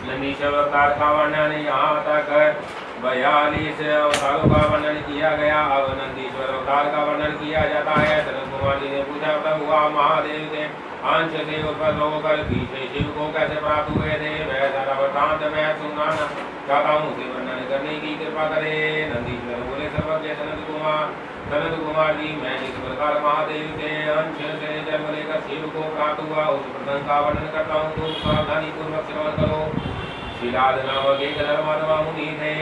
नंदीश्वर अवतार का वर्णन यहाँ तक 42 अवतारों का वर्णन किया गया। अब नंदीश्वर अवतार का वर्णन किया जाता है। सनत कुमार जी ने पूछा, प्रभु आप महादेव के अंश से उत्पन्न होकर पीछे शिव को कैसे प्राप्त हुए थे? वह सारा वृतांत मैं सुनना चाहता हूँ, उसे वर्णन करने की कृपा करे। नंदीश्वर बोले, सर्वज्ञ सनत कुमार जी, मैं जिस प्रकार महादेव के अंश से जन्म लेकर शिव को प्राप्त हुआ उस प्रसंग का वर्णन करता हूँ, तो सावधानी पूर्वक श्रवण करो। शिलाद नामक एक धर्मात्मा मुनि थे।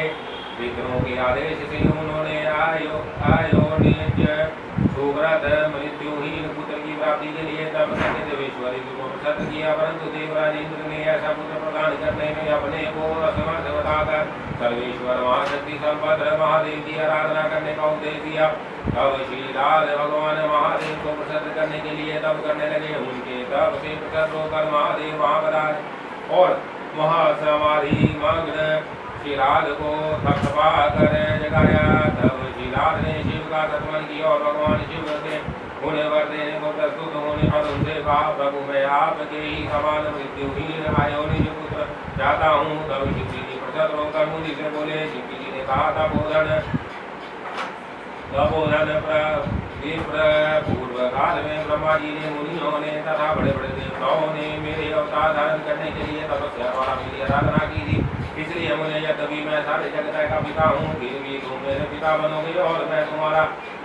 पितरों के आदेश से उन्होंने आयोनिज सुव्रत मृत्युहीन पुत्र की प्राप्ति के लिए तप करके देवेश्वरी को प्रसन्न किया, परंतु देवराज इंद्र ने ऐसा पुत्र प्रदान करने में अपने को असमर्थ बताकर सर्वेश्वर महाशक्ति संपन्न महादेव की आराधना करने का उपदेश दिया। तब श्रीलाल भगवान महादेव को प्रसन्न करने के लिए तप करने लगे। उनके तप से प्रसन्न होकर महादेव वहां पधारे और महासमाधि मग्न श्रीलाल को थपथपा कर जगाया। तब श्रीलाल ने शिव का सत्मन किया और भगवान शिव के उन्हें वर देने को प्रस्तुत होने पर उनसे कहा, प्रभु मैं आपके ही समान मृत्युहीन आयोनिज पुत्र चाहता हूँ। तब शिव जी प्रसन्न होकर मुनि से बोले। शिव जी ने कहा, तपोधन पूर्व काल में ब्रह्मा जी ने, मुनियों ने तथा बड़े बड़े देवताओं ने मेरे अवतार धारण करने के लिए तपस्या द्वारा मेरी आराधना की थी। इसलिए मुझे यद्यपि मैं सारे जगत का पिता हूँ, फिर भी तुम मेरे पिता बनोगे और मैं तुम्हारा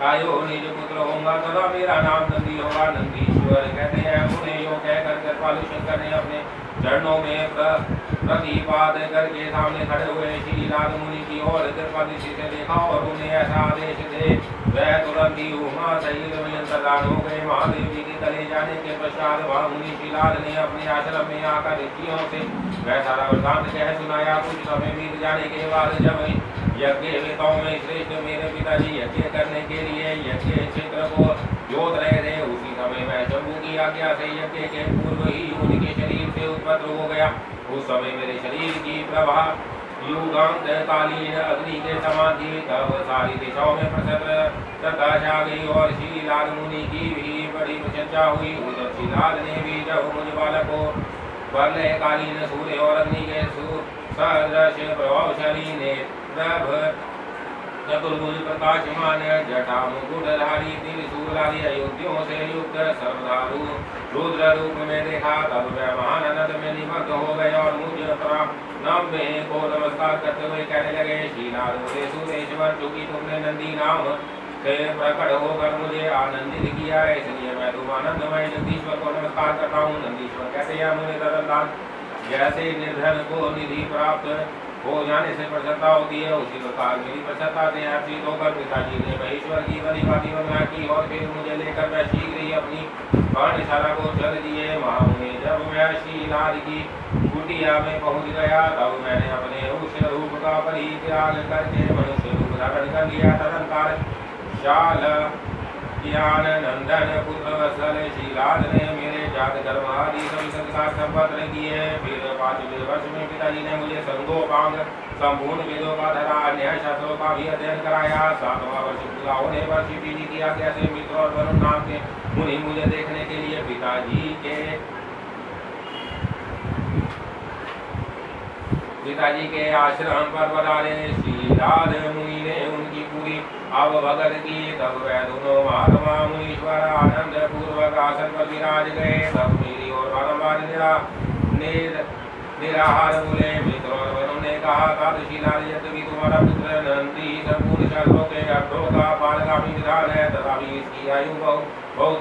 आयोनिज पुत्र होऊंगा, तथा मेरा नाम नंदी होगा। नंदीश्वर कहते हैं। उन्हें यो कहकर कृपालु शंकर ने अपने चरणों में प्रतिपाद करके सामने खड़े हुए श्रीलाल मुनि की ओर कृपा दृष्टि से देखा और उन्हें ऐसा आदेश दे वह तुरंत ही उमा सहित में अंतर्धान हो गए। महादेव जी के तले जाने के पश्चात वह मुनि श्रीलाल ने अपने आश्रम में आकर ऋषियों से वह सारा वृतांत कह सुनाया। कुछ समय बीत जाने के बाद जब यज्ञ वेताओं में श्रेष्ठ मेरे पिताजी यज्ञ करने के लिए यज्ञ क्षेत्र को जोत रहे थे, उसी समय मैं शंभु की आज्ञा से यज्ञ के पूर्व ही उनके शरीर से उत्पन्न हो गया। उस समय मेरे शरीर की प्रभा युगांत कालीन अग्नि के समान थी। तब सारी दिशाओं में प्रकाश आ गई और श्रीलाल मुनि की भी बड़ी प्रशंसा हुई। उधर श्रीलाल ने भी जब मुझ बालक को प्रलय कालीन सूर्य और अग्नि के सदृश प्रभावशाली नेत्रभ चतुर्भुज प्रकाशमान जटा मुकुटधारी त्रिशूलधारी अयोध्यों से युक्त सर्वधारु रुद्र रूप में देखा। तब वह महान आनंद में निमग्न हो गए और मुझ नाम में को नमस्कार करते हुए कहने लगे, श्रीलाल बोले, सुरेश्वर, चूंकि तुमने नंदी नाम से प्रकट होकर मुझे आनंदित किया है, इसलिए मैं तुम आनंदमय नंदीश्वर को नमस्कार करता हूँ। नंदीश्वर कहते हैं, मुझे तदंतान जैसे निर्धन को निधि प्राप्त हो जाने से प्रसन्नता होती है, उसी प्रकार मेरी प्रसन्नता से हर्षित होकर पिताजी ने महेश्वर की बड़ी भांति वंदना की और फिर मुझे लेकर मैं शीघ्र ही अपनी पाठशाला को चल दिए। वहाँ में जब मैं श्रीलाल की कुटिया में पहुँच गया, तब मैंने अपने उस रूप का परित्याग करके मनुष्य रूप धारण कर लिया। तदंतर शाल ज्ञान नंदन पुत्र वत्सल श्रीलाल ने मेरे जात कर्म आदि सभी संस्कार संपन्न किए। फिर 5वें वर्ष में पिताजी ने मुझे संगोपांग संपूर्ण वेदों का तथा न्याय शास्त्रों का भी अध्ययन कराया। 7वां वर्ष पूरा होने पर शिव जी की आज्ञा से मित्र और वरुण नाम के मुनि मुझे देखने के लिए पिताजी के आश्रम पर पधारे। श्रीलाल मुनि ने उनकी पूरी भगत की। तब वह दोनों महात्मा मुनीश्वर आनंद पूर्वक आसन पर विराज गए। तब मेरी और बारंबार निराहार बोले। मित्र और वरुण ने कहा, श्रीलाल, यद्यपि तुम्हारा पुत्र नंदी संपूर्ण शास्त्रों के अर्थों का पारगामी विधान है, तथापि इसकी आयु बहुत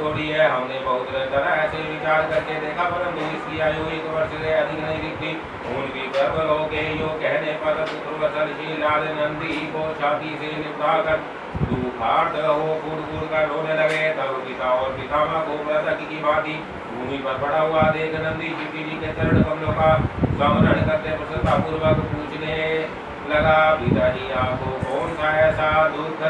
थोड़ी है। हमने बहुत तरह से विचार करके देखा, परंतु इसकी आयु 1 वर्ष से अधिक नहीं दिखती। उनकी प्रबल हो गए यो कहने पर पुत्र वत्सल श्रीलाल नंदी को छाती से निपटा कर दुखार्त हो कूद कर रोने लगे। तब पिता और पितामह को मृतक की भांति भूमि पर पड़ा हुआ देख नंदी शिव जी के चरण कमलों का स्मरण करते प्रसन्नता पूर्वक पूछने लगा, पिताजी, आपको कौन सा ऐसा दुख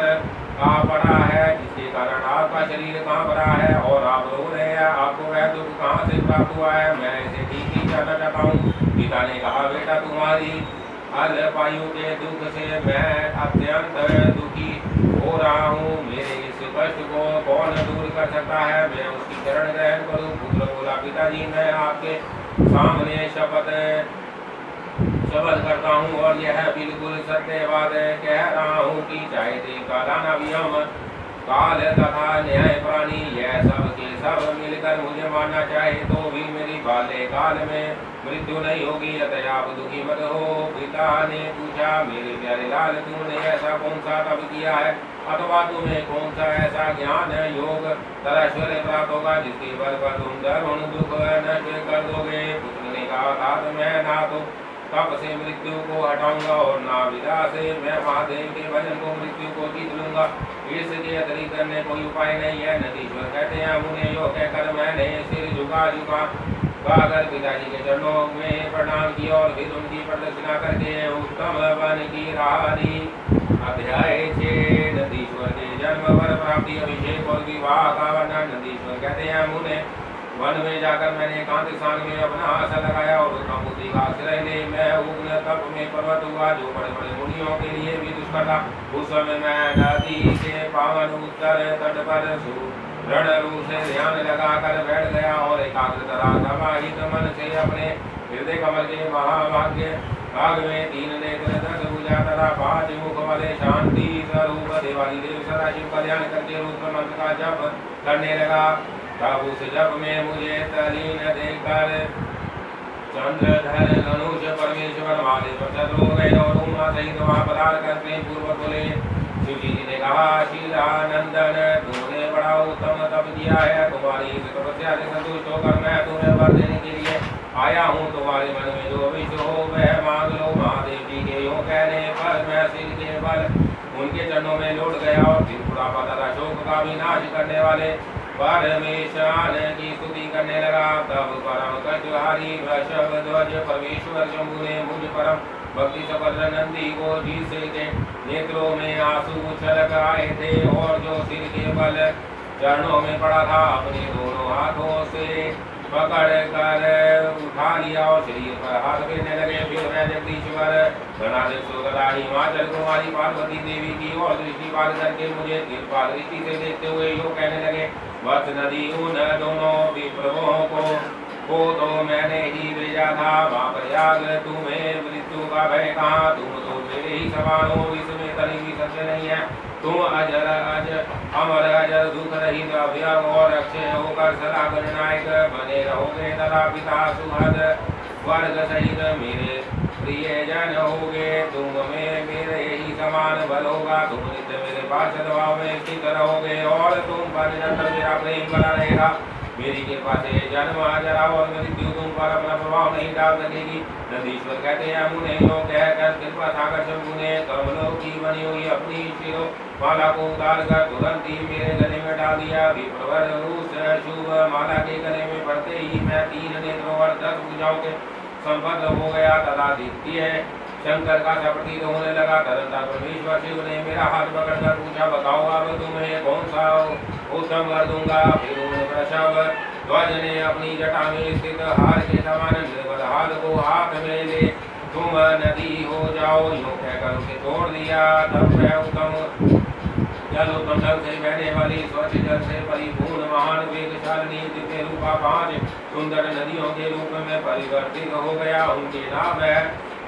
कहाँ पड़ा है जिसके कारण आपका शरीर कहाँ पड़ा है और आप रो रहे हैं? आपको वह दुख कहाँ से प्राप्त हुआ है? मैं इसे ठीक ही जानना चाहता हूँ। पिता ने कहा, बेटा, तुम्हारी अल्पायु के दुख से मैं अत्यंत दुखी हो रहा हूँ। मेरे इस कष्ट को कौन दूर कर सकता है? मैं उसकी शरण ग्रहण करूँ। पुत्र बोला, पिताजी, मैं आपके सामने शपथ करता हूँ और यह बिल्कुल सत्य बात कह रहा हूँ कि चाहे देवता दानव यम काल तथा न्याय प्राणी यह सब के सब मिलकर मुझे मारना चाहे तो भी मेरी बाल्यकाल में मृत्यु नहीं होगी। अतः आप दुखी मत हो। पिता ने पूछा, मेरे प्यारे लाल, तुमने ऐसा कौन सा तप किया है अथवा तुम्हें कौन सा ऐसा ज्ञान योग तराश्वर्य प्राप्त होगा जिसके बल पर तुम दारुण दुख नष्ट कर दोगे। पुत्र ने कहा, तात मैं ना तो तप से मृत्यु को हटाऊंगा और ना विदा से मैं महादेव के भजन को मृत्यु को जीत लूंगा। इसके अतिरिक्त करने कोई उपाय नहीं है। नदीश्वर कहते हैं, उन्हें यो कहकर मैंने सिर झुका कर पिताजी के चरणों में प्रणाम किया और फिर उनकी प्रदक्षिणा करके उत्तम वन की राह ली। अध्याय 6 नदीश्वर के जन्म वर प्राप्ति अभिषेक और विवाह का वर्णन। नदीश्वर कहते हैं, मुने वन में जाकर मैंने एकांत स्थान में अपना आसन लगाया और उत्तम बुद्धि का आश्रय ले मैं उग्र तप में पर्वत हुआ जो बड़े बड़े मुनियों के लिए भी दुष्कर था। उस समय मैं नदी के पावन उत्तर तट पर दृढ़ रूप से ध्यान लगाकर बैठ गया और एकाग्रता समाहित मन से अपने हृदय कमल के महाभाग्य भाग में 3 नेत्र 10 भुजा तथा 5 मुख वाले शांति स्वरूप देवादिदेव सदाशिव कल्याण करके रुद्र मंत्र का जप करने लगा। तब उस जप में मुझे तलीन देखकर चंद्रधर धनुष परमेश्वर माले पर चतुर हो गए और उमा सहित वहां पधार कर प्रेम पूर्वक बोले। शिवजी ने कहा, शीलानंदन, तुमने बड़ा उत्तम तप किया है। तुम्हारी इस तपस्या से संतुष्ट होकर मैं तुम्हें वर देने के लिए आया हूँ। तुम्हारे मन में जो विष हो वह मांग लो। महादेव जी के यूँ कहने पर मैं सिर के बल उनके चरणों में लौट गया और फिर बुढ़ापा तथा शोक का विनाश करने वाले परमेश्वर की स्तुति करने लगा। तब परम कचहारी वृषभ ध्वज परमेश्वर शंभु ने मुझ परम भक्ति सफल नंदी को जिसके नेत्रों में आंसू छलक आए थे और जो सिर के बल चरणों में पड़ा था, अपने दोनों हाथों से पकड़ कर उठा लिया और शरीर पर हाथ फेरने लगे। फिर मैं जगदीश्वर गणाधीश्वर हिमाचल कुमारी पार्वती देवी की और दृष्टिपात करके मुझे कृपा दृष्टि से देखते हुए यो कहने लगे, वत्स नदी उन दोनों विप्रभुओं को तो मैंने ही भेजा था। वहाँ प्रयाग तुम्हें मृत्यु का भय कहाँ, तुम तो मेरे ही समान हो, इसमें तनी भी सत्य नहीं है। तुम अजर अमर अजर दुख रहित अभ्यंग और अक्षय होकर सदा गणनायक बने रहोगे तथा पिता सुहद वर्ग सहित मेरे प्रिय जन होगे। तुम में मेरे ही समान बल होगा। तुम नित्य मेरे पार्षद भाव में स्थित रहोगे और तुम पर निरंतर मेरा प्रेम बना रहेगा। मेरी कृपा से जन्म जरा और मृत्यु तुम पर अपना प्रभाव नहीं डाल सकेगी। नदीश्वर कहते हैं, मुने यो कहकर कृपा सागर शंभु ने कमलों की बनी हुई अपनी शिरो माला को उतार कर तुरंत ही मेरे गले में डाल दिया। विप्रवर उस शुभ माला के गले में पड़ते ही मैं 3 नेत्रों और 10 भुजाओं के संबद्ध हो गया तथा द्वितीय शंकर का प्रतीत होने लगा। तदंतर परमेश्वर शिव ने मेरा हाथ पकड़कर पूछा, बताओ अब तुम्हें कौन सा उत्तम वर दूंगा। फिर वृषभ ध्वज ने अपनी जटा में स्थित हार के समान निर्बल हाथ को हाथ में ले तुम नदी हो जाओ यूँ कहकर उसे छोड़ दिया। तब मैं उत्तम जल से बहने वाली स्वच्छ जल से परिपूर्ण महान वेगशालिनी दिव्य रूपा 5 सुंदर नदियों के रूप में परिवर्तित हो गया। उनके नाम है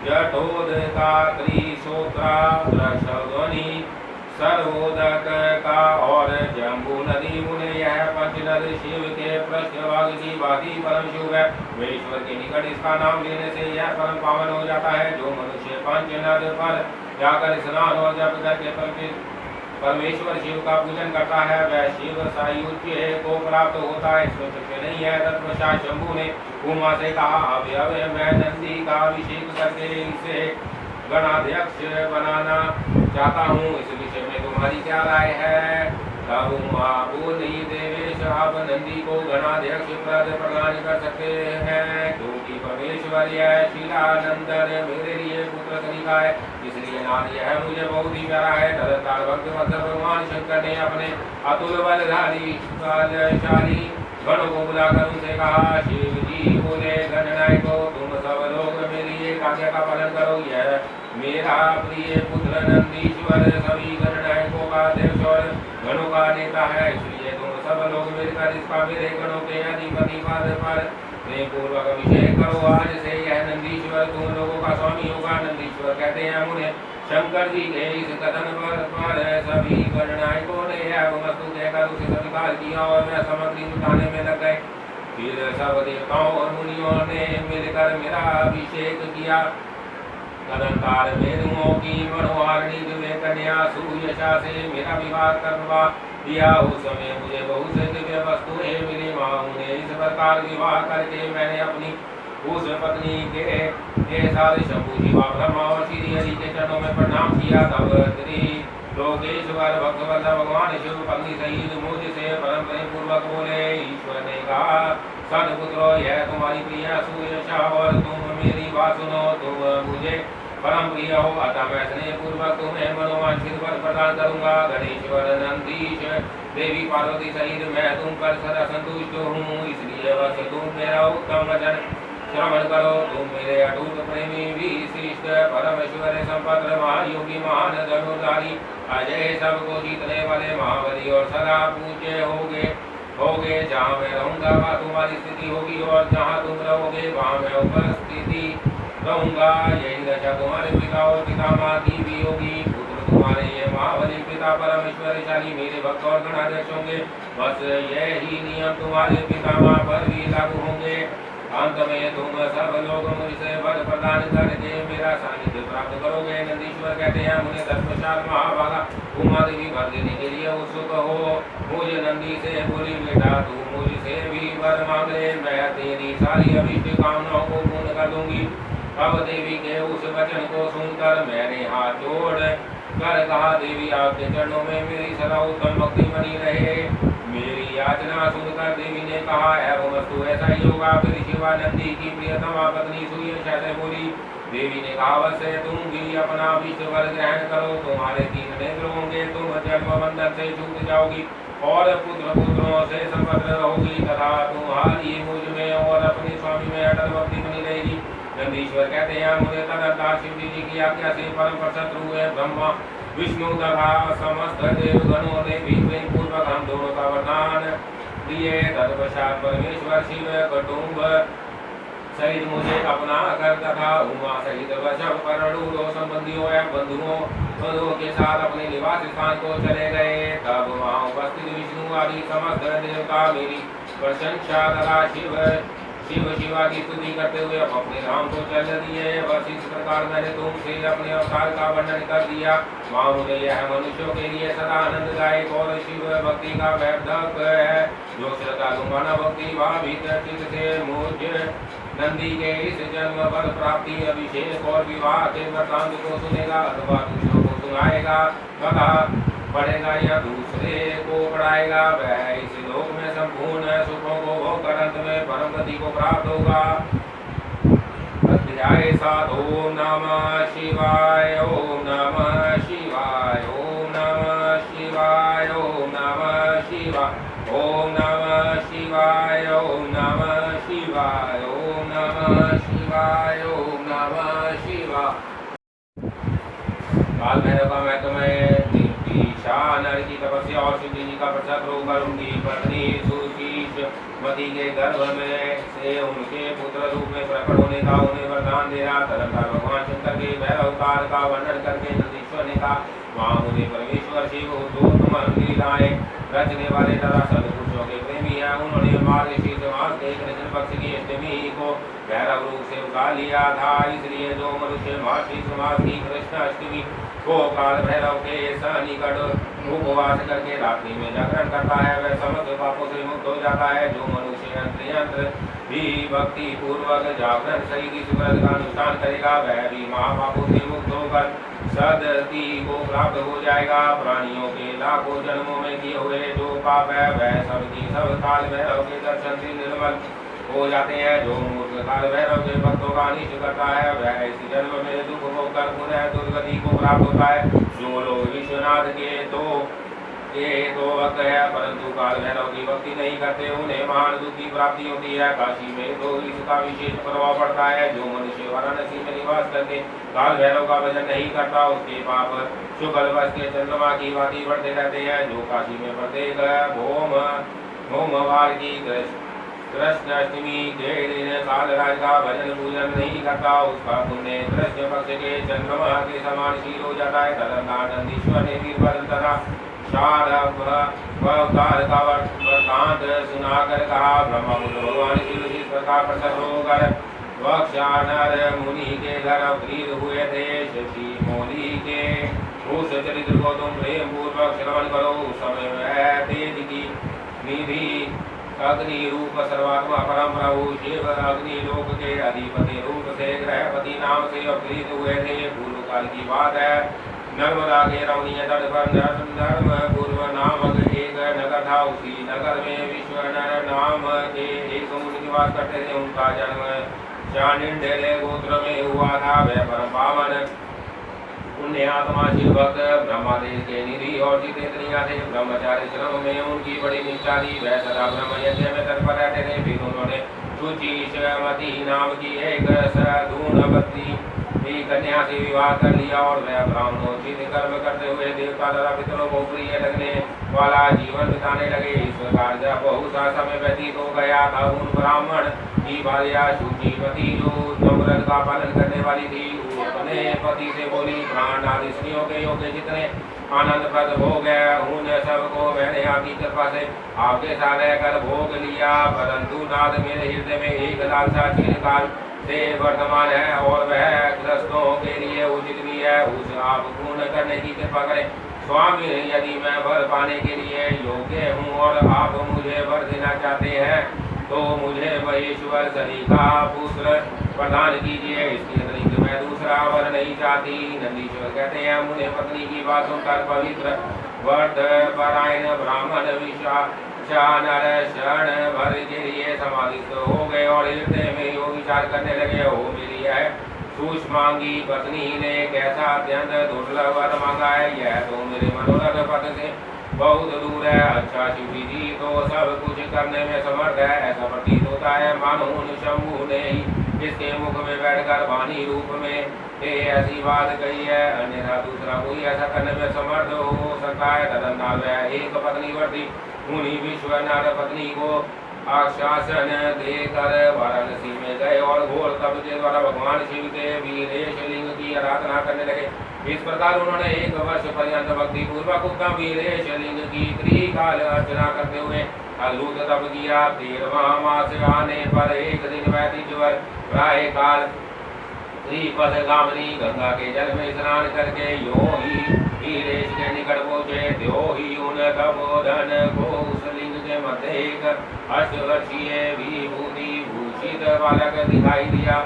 जटोदका, त्रिशोत्रा, वृषध्वनि, सर्वोदक का और जम्बू नदी। मुने यह पंचनद शिव के पृष्ठभाग की भांति परम शुभ है। ईश्वर के निकट इसका नाम लेने से यह परम पावन हो जाता है। जो मनुष्य पंचनद पर जाकर स्नान और जप करके परमेश्वर शिव का पूजन करता है वह शिव सायुज्य को प्राप्त होता है। इसमें कुछ नहीं है। तत्पश्चात शंभु ने उमा से कहा, अब मैं नंदी का अभिषेक करके इसे गणाध्यक्ष बनाना चाहता हूँ। इस विषय में तुम्हारी क्या राय है। तब उमा बोली, देवेश आप नंदी को गणाध्यक्ष पद प्रदान कर सकते हैं क्योंकि परमेश्वर यह शीलानंदन मेरे लिए पुत्र तरीका है, इसलिए नाम यह मुझे बहुत ही प्यारा है। तदंतर भक्त भगवान शंकर ने अपने अतुल बलशाली गणों को बुलाकर उनसे कहा, शिव जी बोले, गणनायक को तुम सब लोग मेरी एक आज्ञा का पालन करो। यह मेरा प्रिय पुत्र नंदीश्वर सभी गणनायकों का अध्यक्ष और गणों का नेता है, इसलिए तुम सब लोग मिलकर इसका मेरे गणों के अधिपति पद पर प्रेम पूर्वक अभिषेक करो। आज से यह नंदीश्वर तुम लोगों का स्वामी होगा। नंदीश्वर कहते हैं मुझे शंकर जी के इस कथन पर सभी गणनायकों ने वस्तु कहकर उसे स्वीकार किया और वह सामग्री जुटाने में लग गए। फिर सब देवताओं और मुनियों ने मिलकर मेरा अभिषेक किया। तदंतर वेदों की मनोहारिणी दिव्य कन्या सुयशा से मेरा विवाह करवा दिया। उस समय मुझे बहुत से दिव्य वस्तुएं मिली। माँ ने इस प्रकार विवाह करके मैंने अपनी उस पत्नी के साथ शंभु शिवा ब्रह्मा और श्री हरि के चरणों में प्रणाम किया। तब लोकेश्वर भगवान शिव पत्नी सहित मुझसे परम प्रेम पूर्वक बोले। ईश्वर ने कहा, सदपुत्रो, यह तुम्हारी प्रिय सुयशा और तुम मेरी बात सुनो। तुम मुझे परम प्रिय हो, अतः मैं स्नेह पूर्वक तुम्हें मनोवांछित वर प्रदान करूंगा। गणेश्वर, नंदीश, देवी पार्वती सहित मैं तुम पर सदा संतुष्ट हूँ। इसलिए बस तुम मेरा उत्तम वचन श्रवण करो। तुम मेरे अटूट प्रेमी भी श्रेष्ठ परमेश्वर संपत्र महायोगी महान धनुर्धारी अजय सबको जीतने वाले महाबली और सदा पूज्य होगे। जहाँ मैं रहूंगा वहाँ तुम्हारी स्थिति होगी और जहाँ तुम रहोगे वहाँ मैं उपस्थिति रहूंगा। यही दशा तुम्हारे पिता और पितामह की भी होगी। पुत्र तुम्हारे ये महाबली पिता परमेश्वरशाली मेरे भक्त और गणाध्यक्ष होंगे। बस यही नियम तुम्हारे पितामह पर भी लागू होंगे। अंत में तुम सब लोग मुझसे वर प्रदान करके मेरा सानिध्य प्राप्त करोगे। नंदीश्वर कहते हैं, मुझे धर्मशाल महाभागा उमा देवी वर देने के लिए उत्सुक हो। मुझे नंदी से बोली, बेटा तू मुझसे भी वर मांग ले, मैं तेरी सारी अभीष्ट कामनाओं को पूर्ण कर दूंगी। अब देवी के उस वचन को सुनकर मैंने हाथ जोड़ कर कहा, देवी आपके चरणों में मेरी सदा उत्तम भक्ति बनी रहे। मेरी याचना सुनकर देवी ने कहा, एवं वस्तु ऐसा ही होगा। फिर शिवानंदी की प्रियतमा पत्नी सुयशा से बोली। देवी ने कहा, अवश्य तुम भी अपना विश्व वर ग्रहण करो। तुम्हारे 3 नेत्र होंगे, तुम जन्म बंधन से छूट जाओगी और पुत्रों से संपन्न रहोगी तथा तुम्हारी मुझ में और अपने स्वामी में अटल भक्ति बनी रहेगी। नंदीश्वर कहते हैं, मुझे तदंतर शिव जी की आज्ञा से परम प्रसन्न हुए ब्रह्मा विष्णु तथा समस्त देवगणों ने भी प्रेम पूर्वक हम दोनों का वरदान दिए। तत्पश्चात परमेश्वर शिव कुटुंब सहित मुझे अपना कर तथा उमा सहित वशव करोड़ों संबंधियों एवं बंधुओं के साथ अपने निवास स्थान को चले गए। तब वहाँ उपस्थित विष्णु आदि समस्त देवता मेरी प्रशंसा तथा शिवा की स्तुति करते हुए अपने धाम को चल दिए। बस इस प्रकार मैंने तुमसे अपने अवतार का वर्णन कर दिया। वहाँ मुझे यह मनुष्यों के लिए सदा आनंददायक और शिव भक्ति का वर्धक है। जो श्रद्धालु मानव भक्ति भावित चित्त से मुझ नंदी के इस जन्म पर प्राप्ति अभिषेक और विवाह के वृतांत को सुनेगा अथवा दूसरों को सुनाएगा तथा पढ़ेगा या दूसरे को पढ़ाएगा, वह इस लोक में संपूर्ण सुखों को भोगकर अंत में परम गति को प्राप्त होगा। अध्याय 7। ओम नमः शिवाय, ओम नमः शिवाय, ओम नमः शिवाय, ओम नमः शिवाय, ओम नमः शिवाय, ओम नमः शिवाय, ओम नमः शिवाय, ओम नमः शिवाय। काल भैरव का मैं तुम्हें नर की तपस्या और शिव जी का प्रसाद करूंगी। पत्नी सुशीषमती के गर्भ में से उनके पुत्र रूप में प्रकट होने का उन्हें वरदान दे रहा। तदंतर भगवान शंकर के भैरव अवतार का वर्णन करके नंदीश्वर ने कहा, वहाँ मुझे परमेश्वर शिव जो तुम लीलाएं रचने वाले तथा सदपुरुषों के प्रेमी है, उन्होंने मार्गशीर्ष मास के कृष्ण पक्ष की अष्टमी को भैरव रूप से उठा लिया था। इसलिए जो मनुष्य मार्गशीर्ष मास की कृष्ण अष्टमी को काल भैरव के सन्निकट उपवास करके रात्रि में जागरण करता है, वह समस्त पापों से मुक्त हो जाता है। जो मनुष्य यंत्र भी भक्ति पूर्वक जागरण सहित इस व्रत का अनुष्ठान करेगा, वह भी महापापों से मुक्त होकर सदगति को प्राप्त हो जाएगा। प्राणियों के लाखों जन्मों में किए हुए जो पाप है, वह सबकी सब काल भैरव के दर्शन से निर्मल हो जाते हैं। जो मूर्ख काल भैरव के भक्तों का अनिष्ट करता है, वह इस जन्म में दुख भोगकर पुनः दुर्गति को प्राप्त होता है। जो लोग विश्वनाथ के तो भक्त है परंतु काल भैरव की भक्ति नहीं करते, उन्हें महान दुख की प्राप्ति होती है। काशी में तो इसका विशेष प्रभाव पड़ता है। जो मनुष्य वाराणसी में निवास करके काल भैरव का भजन नहीं करता, उसके पाप शुक्ल वर्ष के चंद्रमा की भांति बढ़ते रहते हैं। जो काशी में प्रत्येक भोमवार की कृष्णाष्टमी के दिन कालराज का भजन पूजन नहीं करता उसका पुण्य कृष्ण पक्ष के चंद्रमा के समान शील हो जाता है। तदंतर नंदीश्वर ने वीरभद्र तथा अवतार का वृत्तांत सुनाकर कहा, ब्रह्मा पुत्र भगवान शिव इस प्रकार प्रसन्न होकर वक्षानर मुनि के घर अवतीर्ण हुए थे। शशि मौली के उस चरित्र को तुम प्रेम पूर्वक श्रवण करो। उस समय वह तेज की निधि अग्नि रूप सर्वात्मा परम प्रभु शिव अग्नि लोक के अधिपति रूप से ग्रहपति नाम से अवतीर्ण हुए थे। पूर्व काल की बात है। नर्मदा के रमणीय तट पर नर्मपूर्व नामक एक नगर था। उसी नगर में विश्वनर नाम के एक मुनि निवास करते थे। उनका जन्म चाणिंड्य गोत्र में हुआ था। वह परम पावन पुण्य आत्मा शिव भक्त ब्रह्मादेव के निधि और जितेंद्रिया थे। ब्रह्मचारी श्रम में उनकी बड़ी निष्ठा थी। वह सदा ब्रह्म यज्ञ में तत्पर रहते थे। फिर उन्होंने शुचिमती नाम की एक सदूनवती कन्या से विवाह कर लिया और वह ब्राह्मणोचित कर्म करते हुए देवता तथा पितरों को प्रिय लगने वाला जीवन बिताने लगे। इस प्रकार जब बहुत सा समय व्यतीत हो गया था, उन ब्राह्मण की भार्या शुचिमती जो नम्रत का पालन करने वाली थी, अपने पति से बोली, प्राण आदि स्त्रियों के योग्य जितने आनंदप्रद भोग है उन सबको मैंने आपकी कृपा से आपके साथ रहकर भोग लिया, परंतु नाथ मेरे हृदय में एक लालसा चिरकाल से वर्तमान है और वह ग्रस्तों के लिए उचित भी है। उसे आप पूर्ण करने की कृपा करें। स्वामी, यदि मैं वर पाने के लिए योग्य हूँ और आप मुझे वर देना चाहते हैं तो मुझे महेश्वर शनि का पुत्र प्रदान कीजिए। इसके अतिरिक्त मैं दूसरा वर नहीं चाहती। नंदीश्वर कहते हैं, मुझे पत्नी की बात सुनकर पवित्र वर्त परायण ब्राह्मण नर शरण भर के लिए समाधिस्थ हो गए और हृदय में यो विचार करने लगे, हो मेरी है सूक्ष्मांगी पत्नी ने कैसा अत्यंत दुर्लभ वर मांगा है। यह तो मेरे मनोरथ पद से बहुत दूर है। अच्छा शिवी जी तो सब कुछ करने में समर्थ है। ऐसा प्रतीत होता है मानो उन शंभु ने ही इसके मुख में बैठकर वाणी रूप में ऐसी बात कही है, अन्यथा दूसरा कोई ऐसा करने में समर्थ हो सकता है। तदंतर वह एक पत्नी वर्ती मुनि विश्वनाथ पत्नी को आश्वासन देकर वाराणसी में गए और घोर तप के द्वारा भगवान शिव के वीरेश लिंग की आराधना करने लगे। इस प्रकार उन्होंने 1 वर्ष पर्यंत भक्ति पूर्वक उत्तम वीरेश लिंग की त्रिकाल अर्चना करते हुए अद्भुत तप किया। 13वां मास आने पर एक दिन वैदिज्वर प्राय काल श्रीपद गामिनी गंगा के जल में स्नान करके यो ही वीरेश के निकट पहुँचे। त्यो ही उन तपोधन को उस लिंग के मध्य एक 8 वर्षीय विभूति भूषित बालक दिखाई दिया।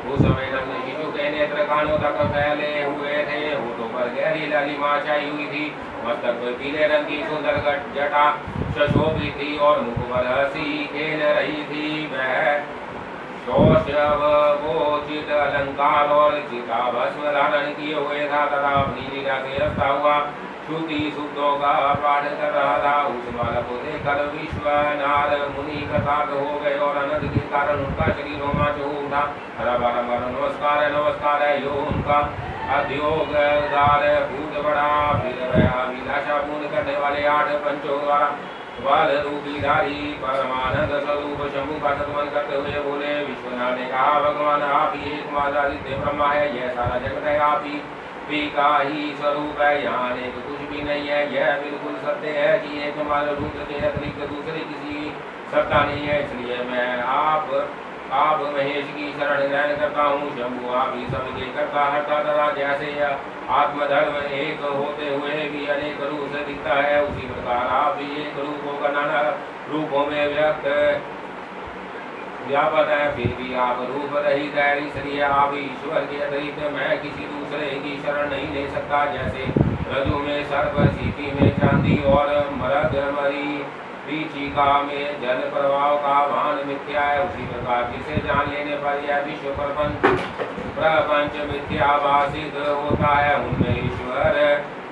उस समय नंद शिशु के नेत्र कानों तक फैले हुए थे। होठों पर गहरी लालिमा छाई हुई थी। मस्तक पर पीले रंग की सुंदर जटा सुशोभित थी और मुख पर हंसी खेल रही थी। वह शोषवोचित अलंकार और चिताभस्म धारण किए हुए था तथा अपनी लीला से रखता हुआ श्रुति शुद्धों का पाठ कर रहा था। उस बालक को देखकर विश्वनाथ मुनि कृतार्थ हो गए और आनंद के कारण उनका शरीर रोमांच हो उठा। बारंबार नमस्कार नमस्कार है यो उनका अध्योगदार भूत बड़ा। फिर वह अभिलाषा पूर्ण करने वाले 8 पंचों द्वारा बाल रूपीधारी परमानंद स्वरूप शंभु का सत्मन करते हुए बोले, विश्वनाथ ने कहा, भगवान आप ही एकमात्र आदित्य ब्रह्मा है। यह सारा जगत है आप ही का ही स्वरूप है। यहाँ अनेक कुछ भी नहीं है। यह बिल्कुल सत्य है कि एकमात्र रुद्र के अतिरिक्त दूसरी किसी सत्ता नहीं है। इसलिए मैं आप महेश की शरण ग्रहण करता हूँ। शंभु आप ही सबके कर्ता हरता तथा जैसे आत्मधर्म एक होते हुए भी अनेक रूप से दिखता है, उसी प्रकार आप भी एक रूप होकर नाना रूपों में व्यापक है। फिर भी आप रूप रहित है। इसलिए आप ईश्वर के अतिरिक्त मैं किसी दूसरे की शरण नहीं ले सकता। जैसे रजु में सर्प, सीपी में चांदी और मरदमरी रीचिका में जल प्रवाह का भान मिथ्या है, उसी प्रकार जिसे जान लेने पर यह विश्व प्रपंच मिथ्याभाषित होता है। उनमें ईश्वर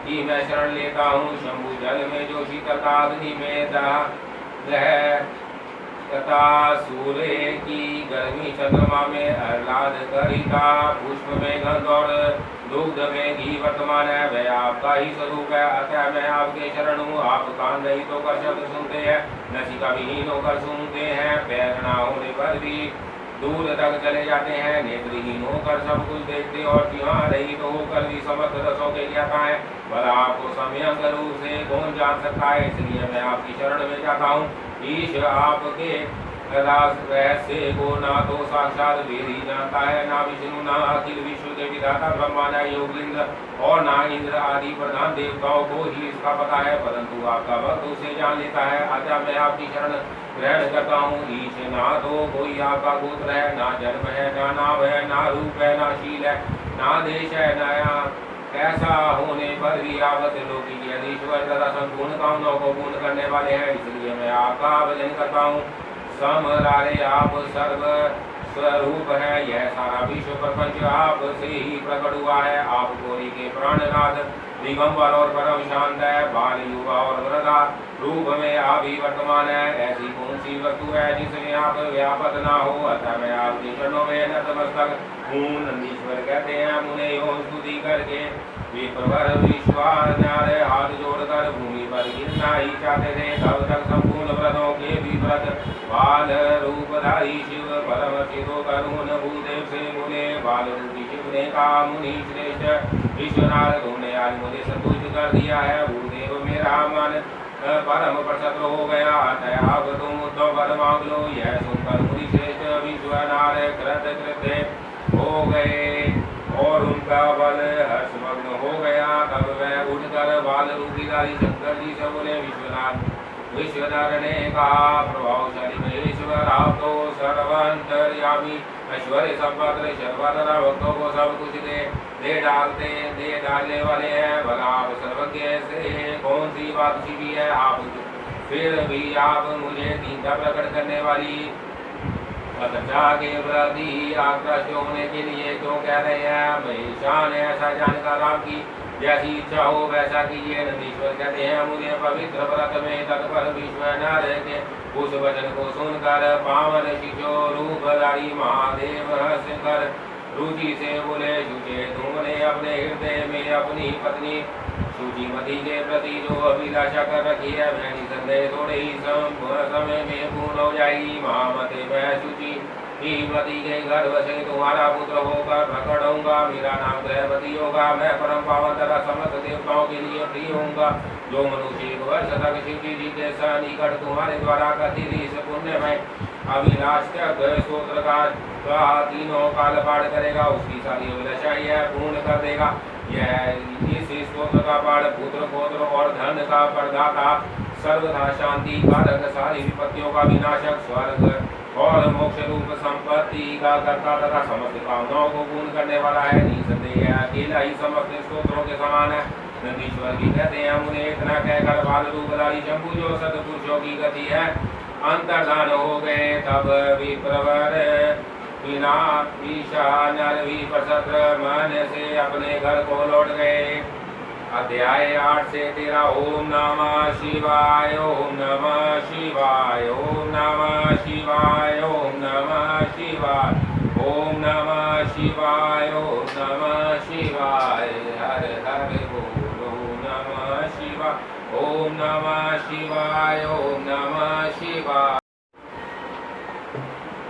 की मैं शरण लेता हूँ। शंभु जल में जो शीतलता अग्नि में दह तथा सूर्य की गर्मी चंद्रमा में आह्लाद करिता, पुष्प में गंध और दुग्ध में घी वर्तमान है, वह आपका ही स्वरूप है। अतः मैं आपके शरण हूँ। आप कान रहित होकर शब्द सुनते हैं, नसिका विहीन होकर सुनते हैं, पैर ना होने पर भी दूर तक चले जाते हैं, नेत्रहीन होकर सब कुछ देखते और जिह्वा रहित होकर भी समस्त रसों के ज्ञाता है। भला आपको सम्यक रूप से कौन जान सकता है? इसलिए मैं आपकी शरण में जाता हूँ। ईश आपके रहस्य को ना तो साक्षात वेद ही जानता है, ना विष्णु, ना अखिल विश्व के विधाता ब्रह्मा, न योगेंद्र और ना इंद्र आदि प्रधान देवताओं को ही इसका पता है, परंतु आपका भक्त उसे जान लेता है। अतः मैं आपकी शरण ग्रहण करता हूँ। ईश ना तो कोई आपका गोत्र है, ना जन्म है, ना नाम है, ना रूप है, ना शील है, ना देश है, नया ऐसा होने पर भी आप लोकी के अधीश्वर तथा संपूर्ण कामनाओं को पूर्ण करने वाले हैं। इसलिए मैं आपका भजन करता हूँ। समरारे आप सर्व स्वरूप है, यह सारा विश्व प्रपंच आप से ही प्रकट हुआ है। आप गौरी के प्राणनाथ दिगंबर और परम शांत है, बाल युवा और वृद्धा रूप में आप ही वर्तमान है। ऐसी कौन सी वस्तु है जिसमें आप व्यापक ना हो? अतः मैं आपके चरणों में नतमस्तक हूँ। नंदीश्वर कहते हैं, मुने योग स्तुति करके विप्रवर विश्वास हाथ जोड़कर भूमि पर गिरना ही चाहते थे, तब तक संपूर्ण व्रतों के भी व्रत बाल रूपधारी शिव परम शिव करुण भूदेव से बोले, बाल रूपी शिव ने कहा, मुनि श्रेष्ठ विश्वनाथ, तुमने आज मुझे संतुष्ट कर दिया है। भूदेव मेरा मन परम प्रसन्न हो गया, अतः अब तुम उद्धव वर मांग लो। यह सुनकर मुनि श्रेष्ठ विश्वनाथ कृतकृत्य हो गए और उनका बल हर्षमग्न हो गया। तब वह उठकर बाल रूपीधारी शंकर जी से बोले, विश्वधर ने कहा, प्रभावशाली महेश्वर, आप तो सर्वांतर्यामी ऐश्वर्य संपन्न सर्वधरा भक्तों को सब कुछ दे डालने वाले हैं। भला आप सर्वज्ञ से कौन सी बात छिपी है? आप फिर भी आप मुझे दीनता प्रकट करने वाली तथा के प्रति आकृष्ट होने के लिए क्यों कह रहे हैं? महेशान ऐसा जानकर आपकी जैसी इच्छा हो वैसा कीजिए। नंदीश्वर कहते हैं, मुझे पवित्र व्रत में तत्पर विश्वनाथ के उस वचन को सुनकर पावन शिशो रूपधारी महादेव हंसकर रुचि से बोले, शुचे, तुमने अपने हृदय में अपनी पत्नी शुचिमती के प्रति जो अभिलाषा कर रखी है, वह निसंदेह थोड़े ही समय में पूर्ण हो जाएगी। महामते, मैं शुचि मती के गर्भ से तुम्हारा पुत्र होकर प्रकट होऊंगा। मेरा नाम ग्रहपति होगा। मैं परम पावन तथा समस्त देवताओं के लिए प्रिय होऊंगा। जो मनुष्य एक वर्ष तक शिव जी के सन्निकट तुम्हारे द्वारा कथित इस पुण्यमय अभिलाष स्तोत्र का तीनों काल पाठ करेगा, उसकी सारी अभिलाषा यह पूर्ण कर देगा। यह इस स्तोत्र का पाठ पुत्र पौत्र और धन का प्रदाता, सर्वथा शांति कारक, सारी विपत्तियों का विनाशक, स्वर्ग और मोक्ष रूप संपत्ति का कर्ता तथा समस्त कामनाओं को पूर्ण करने वाला है। निसंदेह अकेला ही समस्त स्तोत्रों के समान है। नंदीश्वर भी कहते हैं, मुझे इतना कहकर बाल रूपधारी शंभु जो सतपुरुषों की गति है अंतर्धान हो गए। तब विप्रवर बिना ईशा नर भी प्रसन्न मन से अपने घर को लौट गए। अध्याय 8 से 13। ओम नमः शिवाय, ओम नमः शिवाय, ओम नमः शिवाय, ओम नमः शिवाय, ओम नमः शिवाय, ओम नमः शिवाय, हर हर बोल, ओम नमः शिवाय, ओम नमः शिवाय, ओम नमः शिवाय।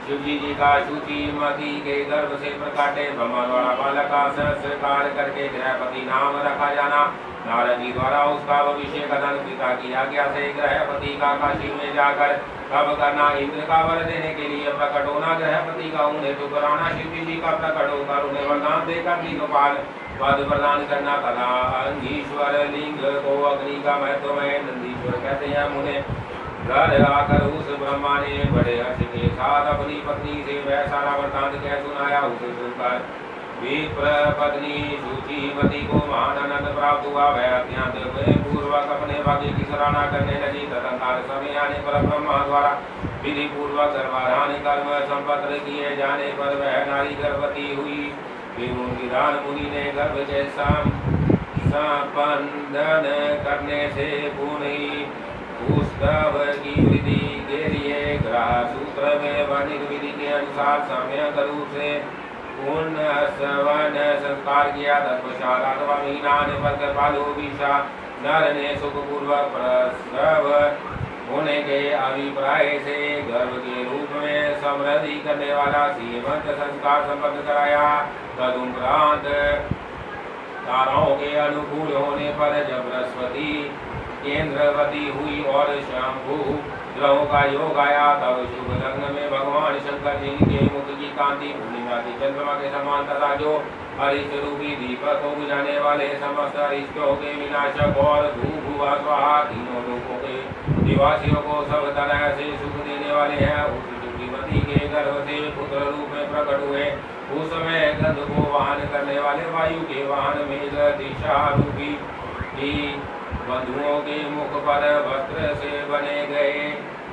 शिवजी जी का शुचिमती के गर्भ से प्रकाटे ब्रह्मा द्वारा बालक का संस्कार करके ग्रहपति नाम रखा जाना। नारद जी द्वारा उसका भविष्य कथन पिता की आज्ञा से ग्रहपति का काशी में जाकर तब करना, इंद्र का वर देने के लिए प्रकट होना, ग्रहपति का उन्हें तो कराना, शिवजी जी का प्रकट होकर उन्हें वरदान देकर दीनोपाल पद प्रदान करना तथा अंगीश्वर लिंग को अग्नि का महत्व है। नंदीश्वर कहते हैं, मुने घर आकर उस ब्रह्मा ने बड़े हर्ष के साथ अपनी पत्नी से वह सारा वृतांत कह सुनाया। उसे सुनकर विप्र पत्नी शुचिमती को महान आनंद प्राप्त हुआ। वह अत्यंत पूर्वक अपने भाग्य की सराहना करने लगी। तदंतर समय आने पर ब्रह्मा द्वारा विधि पूर्वक सर्वाधान कर्म संपन्न किए जाने पर वह नारी गर्भवती हुई। विधान मुनि ने गर्भ के संपन्न करने से पुनः पुस्तव की वृद्धि के लिए ग्रह सूत्र में वर्णित विधि के अनुसार सम्यक रूप से पूर्ण श्रवण संस्कार किया। तत्पश्चात अथवा मीना ने पलकर पालू विषा नर ने सुखपूर्वक प्रसव होने के अभिप्राय से गर्भ के रूप में समृद्धि करने वाला सीमंत संस्कार संपन्न कराया। तदुपरांत ताराओं के अनुकूल होने पर जब बृहस्पति केंद्रवती हुई और शंभु ग्रहों का योग आया, तब शुभ लग्न में भगवान शंकर जी के मुख की कांति पूर्णिमा की चंद्रमा के समान तथा जो अरिष्ट रूपी दीपक को बुझाने वाले समस्त अरिष्टों के विनाशक और भूभुवा स्वाहा तीनों लोगों के निवासियों को सब तरह से सुख देने वाले हैं, उस शुक्तिवती के गर्भ से पुत्र रूप में प्रकट हुए। उस समय गंध को वाहन करने वाले वायु के वाहन मेघ दिशा रूपी ही बंधुओं के मुख पर वस्त्र से बने गए,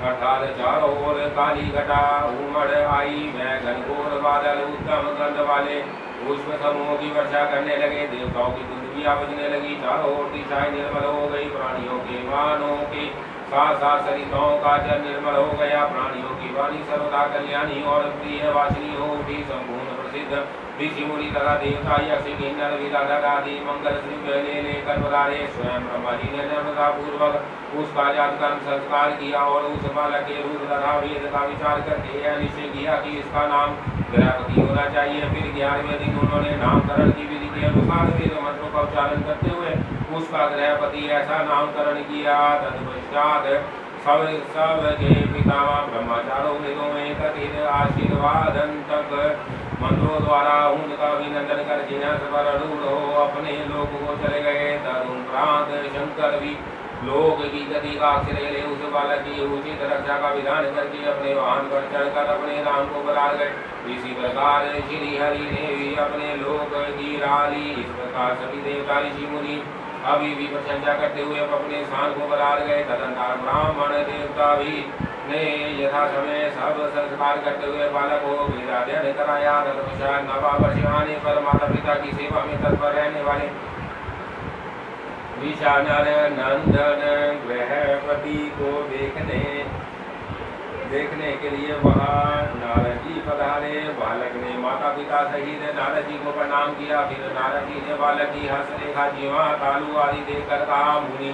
अर्थात चारों ओर काली घटा उमड़ आई। मैं घनघोर बादल उत्तम गंध वाले पुष्प समूहों की वर्षा करने लगे। देवताओं की दुंदुभियां बजने लगी। चारों ओर दिशाएं निर्मल हो गई। प्राणियों के मानों के साथ साथ सरिताओं का जल निर्मल हो गया। प्राणियों की वाणी सर्वदा कल्याणी और प्रिय वासिनी हो उठी। संपूर्ण प्रसिद्ध ऋषि मुनि तथा देवता यक्ष किन्नर विराधर आदि मंगल श्री लेकर पधारे। स्वयं ब्रह्मा जी ने नम्रता पूर्वक उसका जातकर्म संस्कार किया और उस बालक के रूप तथा वेद का विचार करके यह निश्चय किया कि इसका नाम गृहपति होना चाहिए। फिर 11वें दिन उन्होंने नामकरण की विधि के अनुसार वेद मंत्रों का उच्चारण करते हुए उसका गृहपति ऐसा नामकरण किया। तत्पश्चात सब के पितामह ब्रह्मचारों वेदों में कथित आशीर्वादन तक मंत्रों द्वारा उनका अभिनंदन कर जिन्हें पर रूढ़ हो अपने लोक को चले गए। तदुपरांत शंकर भी लोक की गति का आश्रय ले उस बालक की उचित रक्षा का विधान करके अपने वाहन पर चढ़कर अपने राम को बुला गए। इसी प्रकार श्री हरि ने भी अपने लोक की राली। इस प्रकार सभी देवता ऋषि मुनि अभी भी प्रशंसा करते हुए अपने स्थान को बुला गए। तदंतर ब्राह्मण देवता भी ने यथा समय सब संस्कार करते हुए बालक को वेदाध्ययन कराया। तत्पश्चात 9 वर्ष आने पर माता पिता की सेवा में तत्पर रहने वाले विशानर नंदन गृहपति को देखने के लिए वहाँ नारद जी पधारे। बालक ने माता पिता सहित नारद जी को प्रणाम किया। फिर नारद जी ने बालक की हस्तरेखा जीवा तालु आदि देखकर कहा, मुनि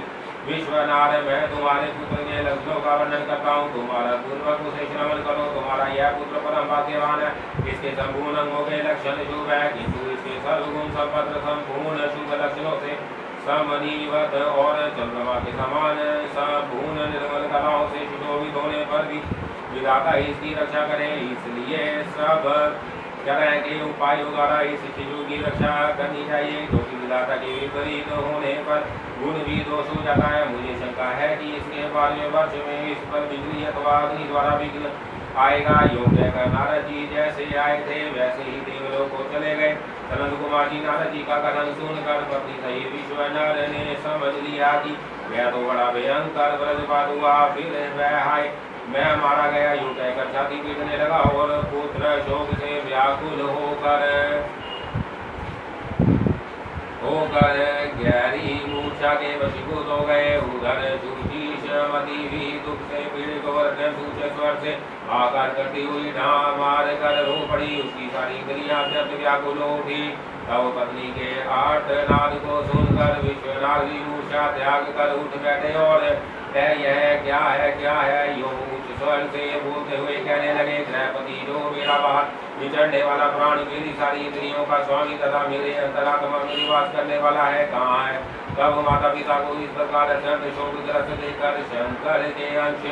विश्वनाथ, मैं तुम्हारे पुत्र के लक्षणों का वर्णन करता हूँ। तुम्हारा पूर्वक उसे श्रवण करो। तुम्हारा यह पुत्र परम भाग्यवान है। इसके संपूर्ण अंगों के लक्षण शुभ है, किंतु इसके सर्वगुण संपन्न संपूर्ण शुभ लक्षणों से समनीवत और चंद्रमा के समान संपूर्ण निर्मल कलाओं से सुशोभित होने पर भी विधाता इसकी रक्षा करे। इसलिए सब तरह के उपायों द्वारा इस शिशु की रक्षा करनी चाहिए, क्योंकि विधाता के विपरीत होने पर गुण भी दोष हो जाता है। मुझे शंका है कि इसके 12वें वर्ष में इस पर बिजली अथवा अग्नि द्वारा विघ्न आएगा। योग कहकर नारद जी जैसे आए थे वैसे ही देवलोक को चले गए। सनंद कुमार जी नारद जी का कथन सुनकर पत्नी सही विश्वनाथ ने समझ लिया कि यह तो बड़ा भयंकर व्रजपात हुआ। फिर वह हाय मैं मारा गया यूं कहकर छाती पीटने लगा और पुत्र शोक से व्याकुल होकर गहरी मूर्छा के वशीभूत हो गए। उधर सुशीषमती भी दुख से पीड़ित और सूचे स्वर से आकर करती हुई ढां मार कर रो पड़ी। उसकी सारी इंद्रियां अत्यंत व्याकुल हो उठी। तब पत्नी के आर्तनाद को सुनकर विश्वनाथ जी मूर्छा त्याग कर उठ बैठे और यह क्या है यूं उच्च स्वर से बोलते हुए कहने लगे, गृहपति जो मेरा बाहर विचरने वाला प्राण मेरी सारी इंद्रियों का स्वामी तथा मेरे अंतरात्मा में निवास करने वाला है, कहाँ है। तब माता पिता को इस प्रकार अत्यंत शोकग्रस्त देखकर शंकर के अंश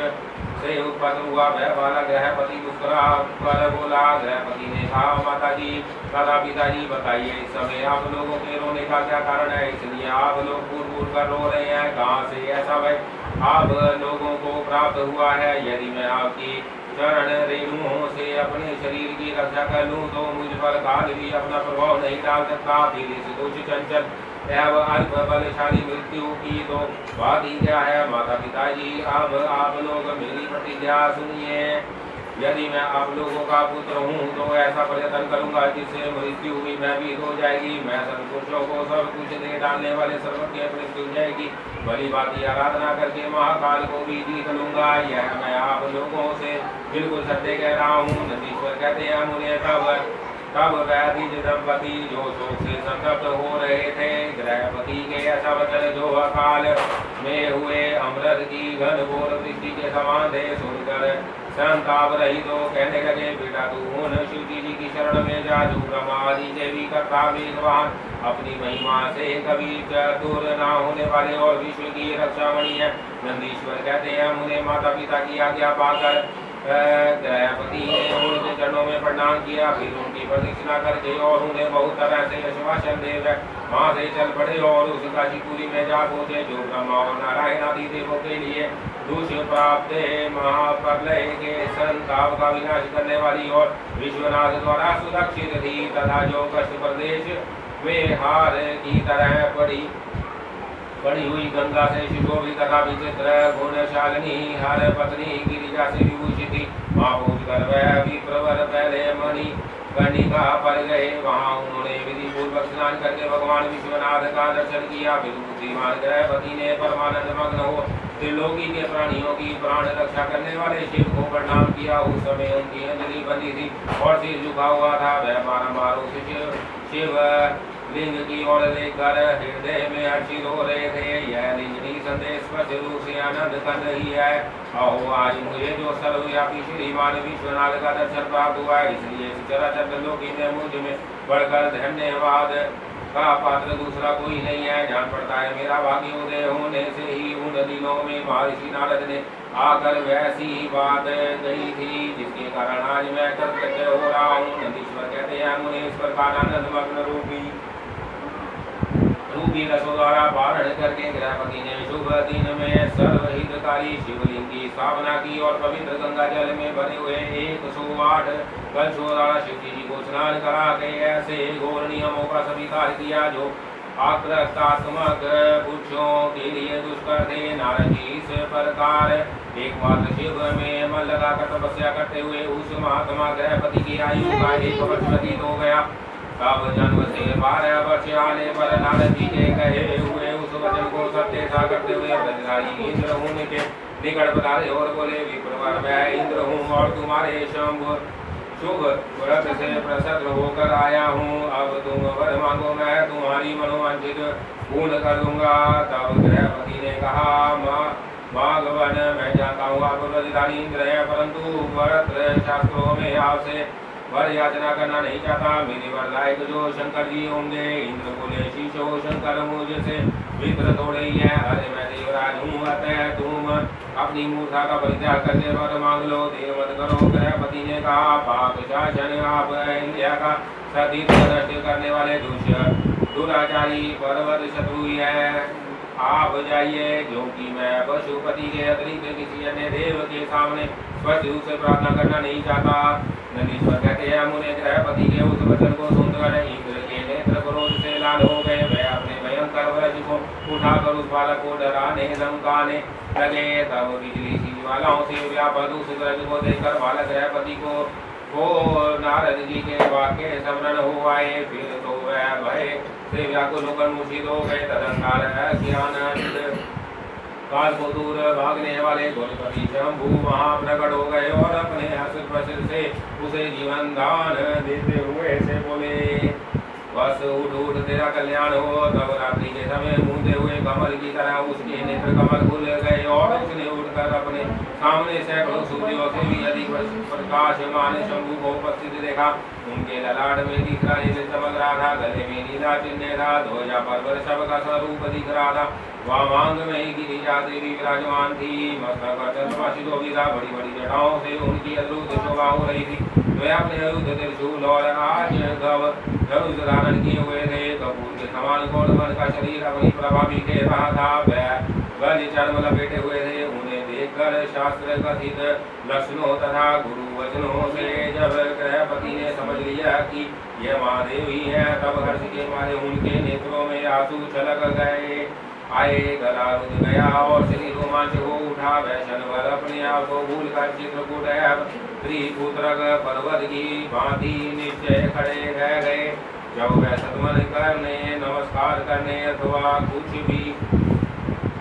से उत्पन्न हुआ वह बालक गृहपति मुस्कुरा कर बोला। गृहपति ने कहा, माता जी तथा पिताजी बताइए इस समय आप लोगों के रोने का क्या कारण है, इसलिए आप लोग पूर्व कर रो रहे हैं, कहाँ से ऐसा भय आप लोगों को प्राप्त हुआ है। यदि मैं आपकी चरण रेणुओं से अपने शरीर की रक्षा कर लूँ तो मुझ पर काल भी अपना प्रभाव नहीं डाल सकता। फिर इस दुष्ट चंचल एवं अल्प बलशाली मृत्यु की तो बात ही क्या है। माता पिताजी अब आप लोग मेरी प्रतिज्ञा सुनिए। यदि मैं आप लोगों का पुत्र हूँ तो ऐसा प्रयत्न करूंगा जिससे मृत्यु भी मैं भी हो जाएगी। मैं सर्वपुरुषों को सब कुछ दे डालने वाले सर्वज्ञ मृत्यु जाएगी। भली बाती आराधना करके महाकाल को भी जीत लूंगा। यह मैं आप लोगों से बिल्कुल सत्य कह रहा हूँ। नंदीश्वर कहते हैं मुझे तब व्याधि दंपति जो शोक से संतप्त हो रहे थे गृहपति के ऐसा वचन जो अकाल में हुए अमृत की घन घोर वृष्टि के समान थे सुनकर संताप रही तो कहने लगे बेटा तू उन शिव जी की शरण में जा जो ब्रह्मा आदि के भी कर्ता वेदवान अपनी महिमा से कभी दूर न होने वाले और विश्व की रक्षामणि है। नंदीश्वर कहते हैं मुझे माता पिता की आज्ञा पाकर गृहपति ने उनके चरणों में प्रणाम किया। फिर उनकी प्रदक्षिणा करके और उन्हें बहुत तरह से आश्वासन दे वहाँ से चल पड़े और उस काशीपुरी में जा पहुंचे जो ब्रह्मा और नारायण आदि देवों के लिए दुष्ट प्राप्त महाप्रलय के संताप का विनाश करने वाली और विश्वनाथ द्वारा सुरक्षित थी तथा जो कष्ट प्रदेश में हार की तरह पड़ी हुई गंगा से सुशोभित तथा विचित्र गुणशालिनी हर पत्नी गिरिजा से विभूषित थी। वहाँ पहुंचकर वह विप्रवर पहले मणि कर्णिका पर गए। वहाँ उन्होंने विधि पूर्वक स्नान करके भगवान विश्वनाथ का दर्शन किया। फिर बुद्धिमान गृहपति ने परमानंद मग्न हो त्रिलोकी के प्राणियों की प्राण रक्षा करने वाले शिव को प्रणाम किया। उस समय उनकी अंजलि बंदी थी और सिर झुका हुआ था। वह बारंबार उस शिव लिंग की ओर लेकर हृदय में हर्षित हो रहे थे। यह लिंगनी संदेश स्पष्ट रूप से आनंद कर रही है। अहो आज मुझे जो सर्वव्यापी श्रीमान विश्वनाथ का दर्शन प्राप्त हुआ है इसलिए चराचर लोकी में मुझ में बढ़कर धन्यवाद का पात्र दूसरा कोई नहीं है। जान पड़ता है मेरा भाग्योदय होने से ही उन दिनों में महर्षि नारद ने आकर वैसी बात कही थी जिसके कारण आज मैं कृतज्ञ हो रहा हूँ। नंदीश्वर कहते हैं मुझे इस प्रकार आनंद मग्न रूपी रसों द्वारा पारण करके गृहपति ने शुभ दिन में सर्वहितकारी शिवलिंग की स्थापना की और पवित्र गंगा जल में भरे हुए 108 कलशों द्वारा शिव जी को स्नान करा के ऐसे घोर नियमों का स्वीकार किया जो आक्रात्मक पुरुषों के लिए दुष्कर थे। नारद जी इस प्रकार एकमात्र शिव में मन लगाकर तपस्या करते हुए उस महात्मा गृहपति की आयु का 1 वर्ष व्यतीत हो गया। तब जन्म से 12 वर्ष आने पर नारद जी के कहे हुए उस वचन को सत्य सा करते हुए ब्रजराजी इंद्र उनके निकट पधारे और बोले विप्रवर मैं इंद्र हूँ और तुम्हारे शुभ व्रत से प्रसन्न होकर आया हूँ। अब तुम वर मांगो मैं तुम्हारी मनोवांछित पूर्ण कर दूंगा। तब गृहपति ने कहा भगवान मैं जानता हूँ आप ब्रजधारी इंद्र है परंतु व्रत शास्त्रों में आपसे वर याचना करना नहीं चाहता। मेरे वर लायक जो शंकर जी होंगे। इंद्र बोले शीशो शंकर मुझसे मित्र थोड़े ही है। अरे मैं देवराज हूँ अतः तुम अपनी मूर्खता का परित्याग करके वर मांग लो देर मत करो। गृहपति ने कहा पाप शासन आप इंडिया का सतीत नष्ट करने वाले दुराचारी पर्वत शत्रु है। आप जाइए क्योंकि मैं पशुपति के अतिरिक्त किसी अन्य देव के सामने स्पष्ट रूप से प्रार्थना करना नहीं चाहता। नंदीश्वर कहते हैं मुझे गृहपति के उस वचन को सुनकर इंद्र के नेत्र क्रोध से लाल हो गए। वह अपने भयंकर वज्र को उठाकर उस बालक को डराने धमकाने लगे। तब बिजली सी ज्वालाओं से व्यापक उस वज्र को देखकर बालक गृहपति को नारद जी के वाक्य स्मरण हो आए। फिर तो वह भय से व्याकुल होकर मूर्छित हो गए। तदंतर ज्ञानानंद काल को दूर भागने वाले गोलपति शंभु वहाँ प्रकट हो गए और अपने हर्ष प्रसिद्ध से उसे जीवन दान देते हुए से बोले बस उठ उठ तेरा कल्याण हो। तब रात्रि के समय मूंदे हुए कमल की तरह उसके नेत्र कमल खुल गए और उसने उठकर अपने सामने सैकड़ों सूर्यों से भी अधिक प्रकाशमान शंभु को उपस्थित देखा। उनके ललाट में तीसरा नेत्र चमक रहा था। गले में नीला चिन्ह था। ध्वजा पर वृषभ का स्वरूप दिख रहा था। वामांग में ही गिरिजा देवी विराजमान थी। मस्तक पर चंद्रमा सुशोभित था। बड़ी बड़ी जटाओं से उनकी अद्भुत शोभा हो रही थी। वे अपने युद्ध त्रिशूल और आज धनुष धारण किए हुए थे। कपूर के समान गौरवन का शरीर अपनी प्रभा भी दे रहा था। वह बलि चर्म लपेटे हुए थे। उन्हें देखकर शास्त्र कथित लक्षणों तथा गुरु वचनों से जब गृहपति ने समझ लिया कि यह महादेव ही है तब हर्ष के मारे उनके नेत्रों में आंसू छलक गए। आए गला रुद गया और शरीर रोमांच हो उठा। वह क्षण भर अपने आप को भूल कर चित्रकूट त्रिपुत्रक पर्वत की भांति निश्चय खड़े रह गए। जब वह सतमन करने नमस्कार करने अथवा कुछ भी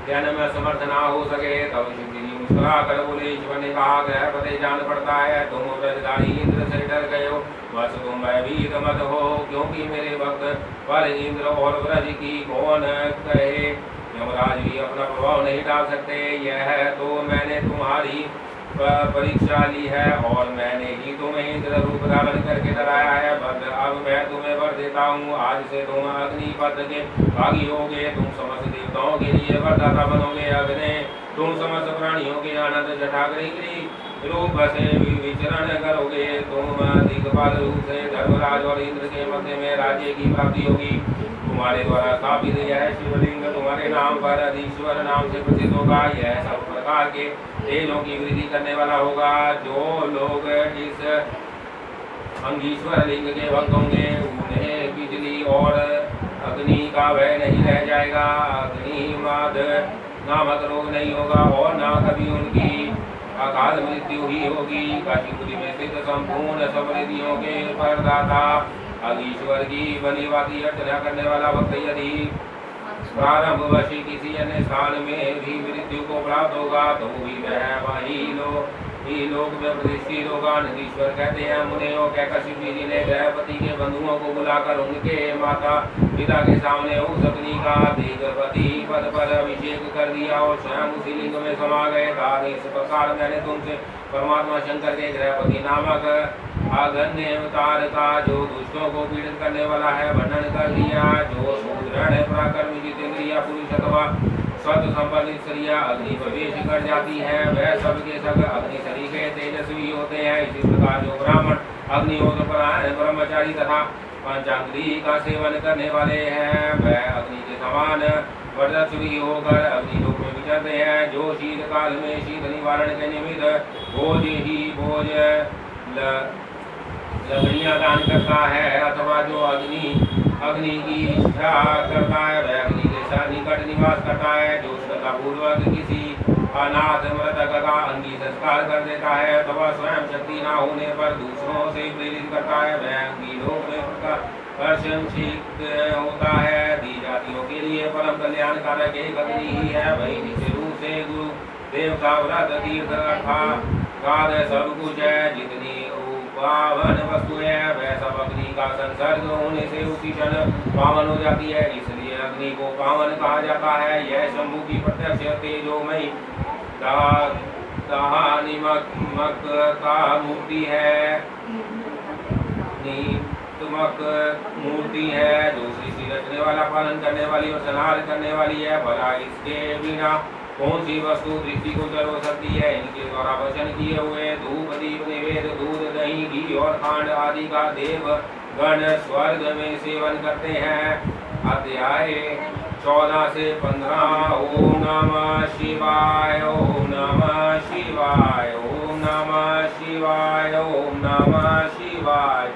कहने में समर्थ ना हो सके तब शिवजी मुस्कुरा कर बोले, ईश्वर ने कहा ग्रह पते जान पड़ता है, तुम व्रजधारी इंद्र से डर गए हो, बस तुम भयभीत मत हो, क्योंकि मेरे भक्त पर इंद्र और व्रज की कौन कहे। यमराज भी अपना प्रभाव नहीं डाल सकते। यह तो मैंने तुम्हारी परीक्षा ली है और मैंने ही तुम्हें इंद्र रूप धारण करके डराया है। भद्र अब मैं तुम्हें वर देता हूँ, आज से तुम अग्निपथ के भागी होगे, तुम समस्त देवताओं के लिए वरदाता बनोगे। अग्नि तुम समस्त प्राणियों के आनंद जटाग्नि रूप से विचरण करोगे। तुम दिग्पाल रूप से धर्मराज और इंद्र के मध्य में राज्य की प्राप्ति होगी। तुम्हारे द्वारा स्थापित यह शिवलिंग तुम्हारे नाम पर अधीश्वर नाम से प्रसिद्ध होगा। यह सब प्रकार के तेजों की वृद्धि करने वाला होगा। जो लोग इस अंगीश्वर लिंग के भक्त होंगे उन्हें बिजली और अग्नि का भय नहीं रह जाएगा। अग्निमाद नामक रोग नहीं होगा और ना कभी उनकी अकाल मृत्यु ही होगी। काशीपुरी में स्थित संपूर्ण समृद्धियों के परदाता अधीश्वर की भली भांति अर्चना करने वाला भक्त यदि प्रारंभ वशी किसी अन्य स्थान में भी मृत्यु को प्राप्त होगा तो भी वह वही लोक में प्रतिष्ठित होगा। नंदीश्वर कहते हैं, मुनियों कहकर शिवजी जी ने गृहपति के बंधुओं को बुलाकर उनके माता पिता के सामने उस अग्नि का दिग्पति पद पर अभिषेक कर दिया और स्वयं उसी लिंग में समा गए। कहा, इस प्रकार मैंने तुमसे परमात्मा शंकर के गृहपति नामक अगण्य अवतार का जो दुष्टों को पीड़ित करने वाला है वर्णन कर दिया। जो सुदृढ़ पराक्रमी जितेंद्रिय पुरुष अथवा सत संपन्न स्त्रियां अग्नि प्रवेश कर जाती है वह सब के सब अग्नि सरीखे तेजस्वी होते हैं। इसी प्रकार जो ब्राह्मण अग्निहोत्र परायण ब्रह्मचारी तथा पंचांगी का सेवन करने वाले हैं वह अग्नि के समान वर्चस्वी होकर अग्निलोक में विचरते हैं। जो शीत काल में शीत निवारण के निमित्त भोज ही भोज लकड़ियां दान करता है अथवा जो अग्नि की इच्छा करता है वह अग्नि के साथ निकट निवास करता है। जो श्रद्धापूर्वक किसी अनाथ मृतक का अंगी संस्कार कर देता है अथवा स्वयं शक्ति न होने पर दूसरों से प्रेरित करता है वह अंगी लोक में प्रशंसित होता है। दी जातियों के लिए परम कल्याणकारक एक अग्नि ही है। वही निश्चित रूप से गुरु देवता व्रत तीर्थ अर्थात सब कुछ है। जितनी पावन वस्तु है वह सब अग्नि का संसर्ग होने से उसी क्षण पावन हो जाती है, इसलिए अग्नि को पावन कहा जाता है। यह शंभु की प्रत्यक्ष तेजोमयी निमक का मूर्ति है मूर्ति है जो सृष्टि रचने वाला पालन करने वाली और संहार करने वाली है। भला इसके बिना कौन सी वस्तु दृष्टि को हो सकती है। इनके द्वारा वचन किए हुए धूप दीप निवेद दूध दही घी और खांड आदि का देव गण स्वर्ग में सेवन करते हैं। अध्याय 14 से 15। ओम नमः शिवाय ओम नमः शिवाय ओम नमः शिवाय ओम नमः शिवाय।